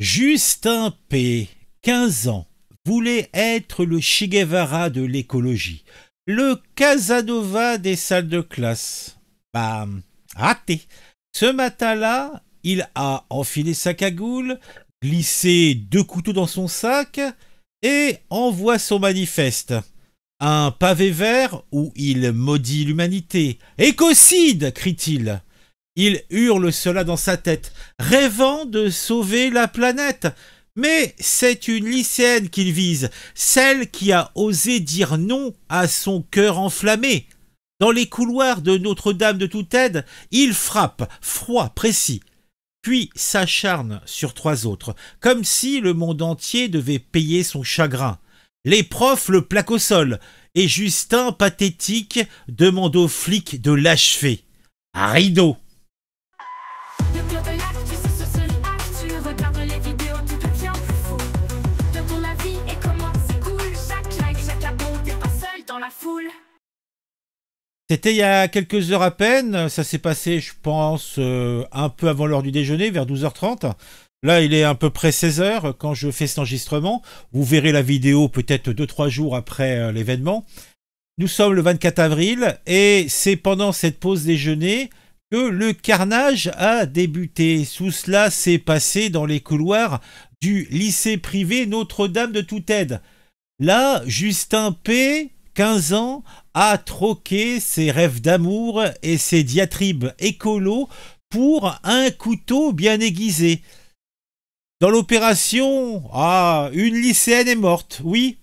Justin P., 15 ans, voulait être le Che Guevara de l'écologie, le Casanova des salles de classe. Raté. Ce matin-là, il a enfilé sa cagoule, glissé 2 couteaux dans son sac et envoie son manifeste. Un pavé vert où il maudit l'humanité. Écocide, crie-t-il. Il hurle cela dans sa tête, rêvant de sauver la planète. Mais c'est une lycéenne qu'il vise, celle qui a osé dire non à son cœur enflammé. Dans les couloirs de Notre-Dame de toute aide, il frappe, froid, précis, puis s'acharne sur 3 autres, comme si le monde entier devait payer son chagrin. Les profs le plaquent au sol, et Justin, pathétique, demande aux flics de l'achever. À rideau. C'était il y a quelques heures à peine, ça s'est passé, je pense, un peu avant l'heure du déjeuner, vers 12h30. Là, il est à peu près 16h quand je fais cet enregistrement. Vous verrez la vidéo peut-être 2-3 jours après l'événement. Nous sommes le 24 avril et c'est pendant cette pause déjeuner que le carnage a débuté. Tout cela s'est passé dans les couloirs du lycée privé Notre-Dame de toute aide. Là, Justin P., 15 ans, a troqué ses rêves d'amour et ses diatribes écolo pour un couteau bien aiguisé. Dans l'opération, une lycéenne est morte, oui.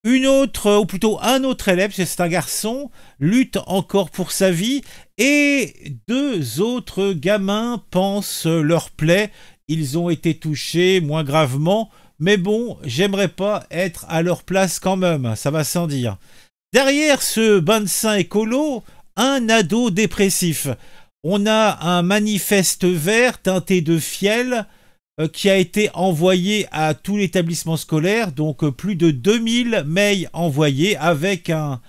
Une autre, ou plutôt un autre élève, c'est un garçon, lutte encore pour sa vie et 2 autres gamins pansent leur plaie. Ils ont été touchés moins gravement, mais bon, j'aimerais pas être à leur place quand même, ça va sans dire. Derrière ce bain de sang écolo, un ado dépressif. On a un manifeste vert teinté de fiel qui a été envoyé à tout l'établissement scolaire, donc plus de 2000 mails envoyés avec un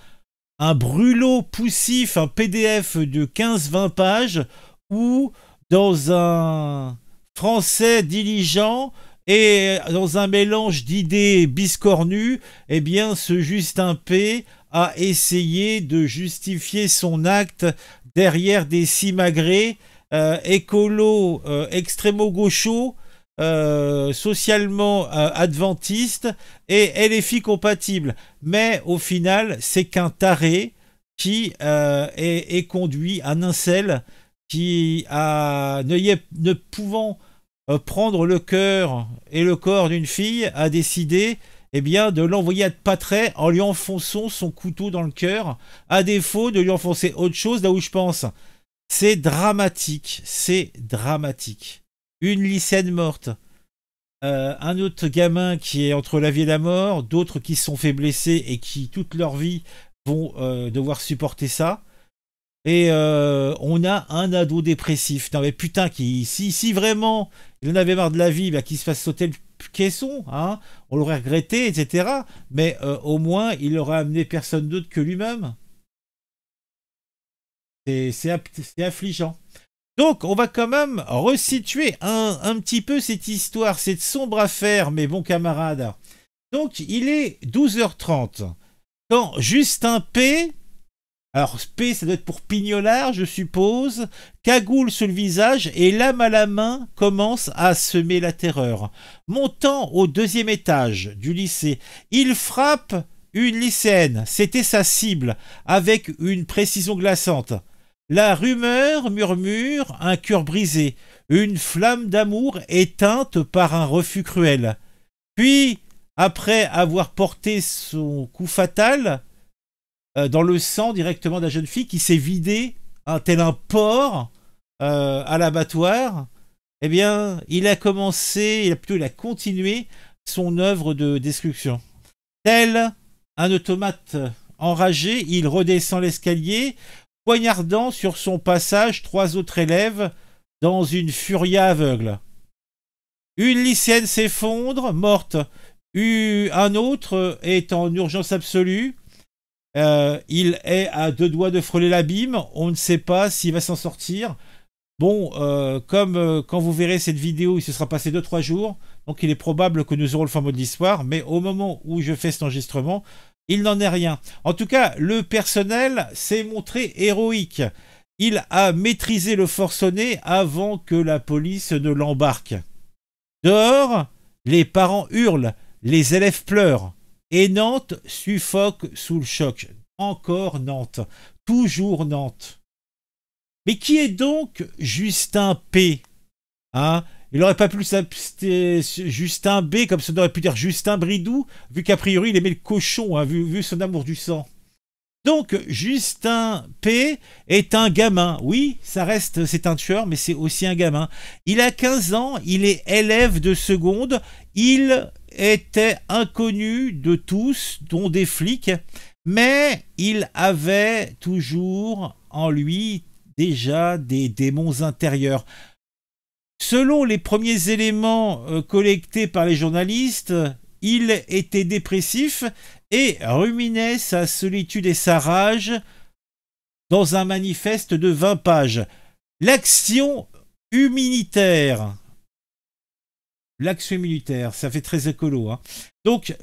brûlot poussif, un PDF de 15-20 pages où dans un français diligent et dans un mélange d'idées biscornues, eh bien ce Justin P. a essayé de justifier son acte derrière des simagrées écolo extrémo-gauchos, socialement adventistes et LFI compatibles. Mais au final, c'est qu'un taré qui est conduit, un incel qui ne pouvant prendre le cœur et le corps d'une fille, a décidé de l'envoyer à Pattray en lui enfonçant son couteau dans le cœur, à défaut de lui enfoncer autre chose, là où je pense. C'est dramatique, c'est dramatique. Une lycéenne morte, un autre gamin qui est entre la vie et la mort, d'autres qui se sont fait blesser et qui toute leur vie vont devoir supporter ça. Et on a un ado dépressif. Non mais putain, si vraiment il en avait marre de la vie, qu'il se fasse sauter le caisson, hein, on l'aurait regretté, etc. Mais au moins, il aurait amené personne d'autre que lui-même. C'est affligeant. Donc, on va quand même resituer un petit peu cette histoire, cette sombre affaire, mes bons camarades. Donc, il est 12h30. Quand Justin P., alors P, ça doit être pour pignolard, je suppose, cagoule sur le visage et lame à la main commence à semer la terreur. Montant au 2e étage du lycée, il frappe une lycéenne, c'était sa cible, avec une précision glaçante. La rumeur murmure un cœur brisé, une flamme d'amour éteinte par un refus cruel. Puis, après avoir porté son coup fatal, dans le sang directement de la jeune fille qui s'est vidée, tel un porc à l'abattoir, eh bien, il a continué son œuvre de destruction. Tel un automate enragé, il redescend l'escalier, poignardant sur son passage 3 autres élèves dans une furia aveugle. Une lycéenne s'effondre, morte. Un autre est en urgence absolue. Il est à 2 doigts de frôler l'abîme. On ne sait pas s'il va s'en sortir. Bon, comme quand vous verrez cette vidéo, il se sera passé 2-3 jours, donc il est probable que nous aurons le fin mot de l'histoire, mais au moment où je fais cet enregistrement, il n'en est rien. En tout cas, le personnel s'est montré héroïque. Il a maîtrisé le forcené avant que la police ne l'embarque. Dehors, les parents hurlent, les élèves pleurent, et Nantes suffoque sous le choc. Encore Nantes, toujours Nantes. Mais qui est donc Justin P? Hein? Il n'aurait pas pu s'appeler Justin B, comme ça on aurait pu dire Justin Bridou, vu qu'a priori il aimait le cochon, hein, vu son amour du sang. Donc Justin P est un gamin. Oui, ça reste, c'est un tueur, mais c'est aussi un gamin. Il a 15 ans, il est élève de seconde, il était inconnu de tous, dont des flics, mais il avait toujours en lui déjà des démons intérieurs. Selon les premiers éléments collectés par les journalistes, il était dépressif et ruminait sa solitude et sa rage dans un manifeste de 20 pages. L'action humanitaire. L'action humanitaire, ça fait très écolo. Hein. Donc,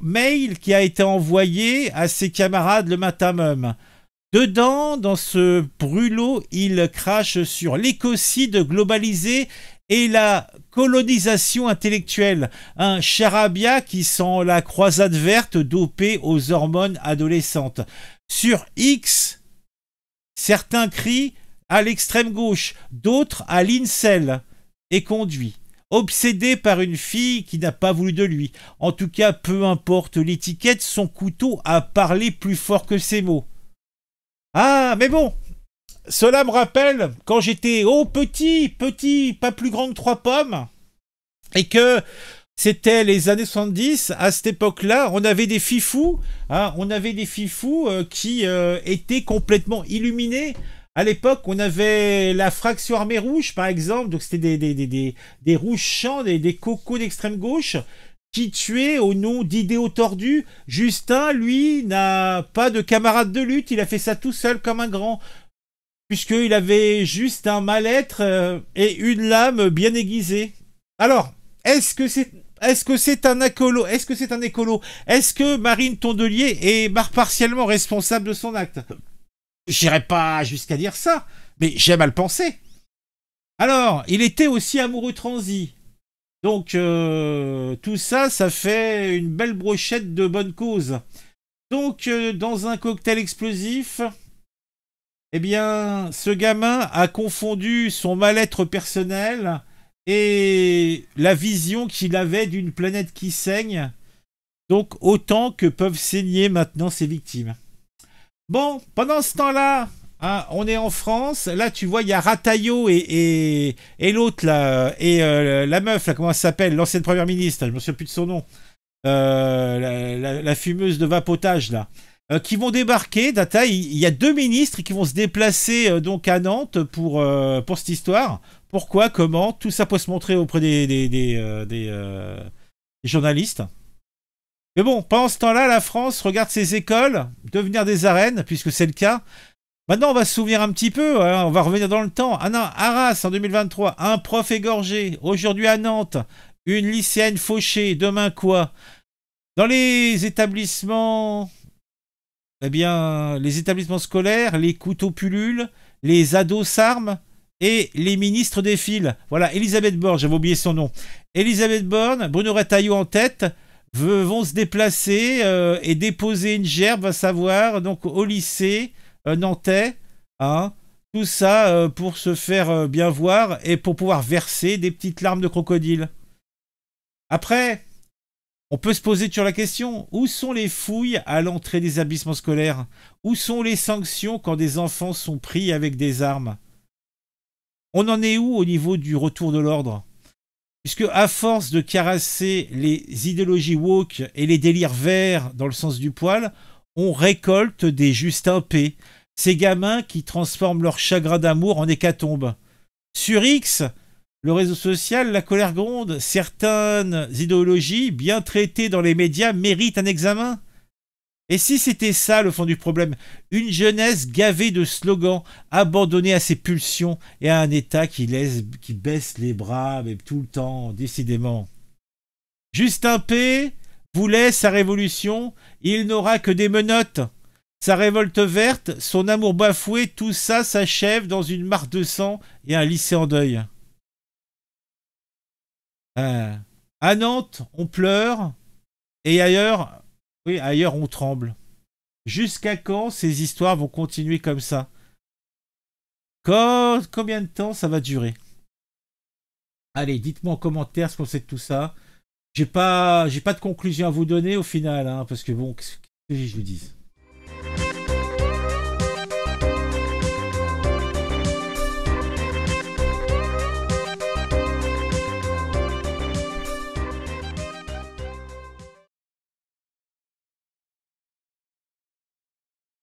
mail qui a été envoyé à ses camarades le matin même. Dedans, dans ce brûlot, il crache sur l'écocide globalisé et la colonisation intellectuelle. Un charabia qui sent la croisade verte dopée aux hormones adolescentes. Sur X, certains crient à l'extrême gauche, d'autres à l'incel, et conduit. Obsédé par une fille qui n'a pas voulu de lui. En tout cas, peu importe l'étiquette, son couteau a parlé plus fort que ses mots. Ah, mais bon, cela me rappelle quand j'étais petit, pas plus grand que 3 pommes, et que c'était les années 70, à cette époque-là, on avait des fifous, hein, qui étaient complètement illuminés. À l'époque, on avait la fraction armée rouge, par exemple, donc c'était des rouges champs, des cocos d'extrême gauche, qui tuait au nom d'idéaux tordus. Justin, lui, n'a pas de camarade de lutte, il a fait ça tout seul comme un grand, puisqu'il avait juste un mal-être et une lame bien aiguisée. Alors, est-ce que c'est un écolo? Est-ce que Marine Tondelier est partiellement responsable de son acte? J'irai pas jusqu'à dire ça, mais j'aime à le penser. Alors, il était aussi amoureux transi. Donc, tout ça, ça fait une belle brochette de bonne cause. Donc, dans un cocktail explosif, eh bien, ce gamin a confondu son mal-être personnel et la vision qu'il avait d'une planète qui saigne. Donc, autant que peuvent saigner maintenant ses victimes. Bon, pendant ce temps-là, hein, on est en France. Là, tu vois, il y a Rataillot et l'autre, là, et la meuf, là, comment elle s'appelle? L'ancienne première ministre, je ne me souviens plus de son nom. La fumeuse de vapotage, là. Qui vont débarquer. Data, il y a 2 ministres qui vont se déplacer donc à Nantes pour cette histoire. Pourquoi? Comment? Tout ça peut se montrer auprès des journalistes. Mais bon, pendant ce temps-là, la France regarde ses écoles devenir des arènes, puisque c'est le cas. Maintenant, on va se souvenir un petit peu, hein, on va revenir dans le temps. Ah non, Arras, en 2023, un prof égorgé. Aujourd'hui à Nantes, une lycéenne fauchée. Demain quoi? Dans les établissements... Eh bien, les établissements scolaires, les couteaux pullulent, les ados s'arment et les ministres défilent. Voilà, Elisabeth Borne, j'avais oublié son nom. Elisabeth Borne, Bruno Retailleau en tête, vont se déplacer et déposer une gerbe, à savoir, donc au lycée nantais. Hein, tout ça pour se faire bien voir et pour pouvoir verser des petites larmes de crocodile. Après... on peut se poser sur la question, où sont les fouilles à l'entrée des établissements scolaires? Où sont les sanctions quand des enfants sont pris avec des armes? On en est où au niveau du retour de l'ordre? Puisque à force de caresser les idéologies woke et les délires verts dans le sens du poil, on récolte des Justin P. Ces gamins qui transforment leur chagrin d'amour en hécatombe. Sur X... le réseau social, la colère gronde. Certaines idéologies, bien traitées dans les médias, méritent un examen. Et si c'était ça le fond du problème? Une jeunesse gavée de slogans, abandonnée à ses pulsions et à un État qui baisse les bras, mais tout le temps, décidément. Justin P. voulait sa révolution, il n'aura que des menottes. Sa révolte verte, son amour bafoué, tout ça s'achève dans une mare de sang et un lycée en deuil. Euh, à Nantes, on pleure, et ailleurs, oui, ailleurs on tremble. Jusqu'à quand ces histoires vont continuer comme ça? Combien de temps ça va durer? Allez, dites-moi en commentaire ce qu'on sait de tout ça. J'ai pas de conclusion à vous donner au final, hein, parce que bon, qu'est-ce que je vous dis?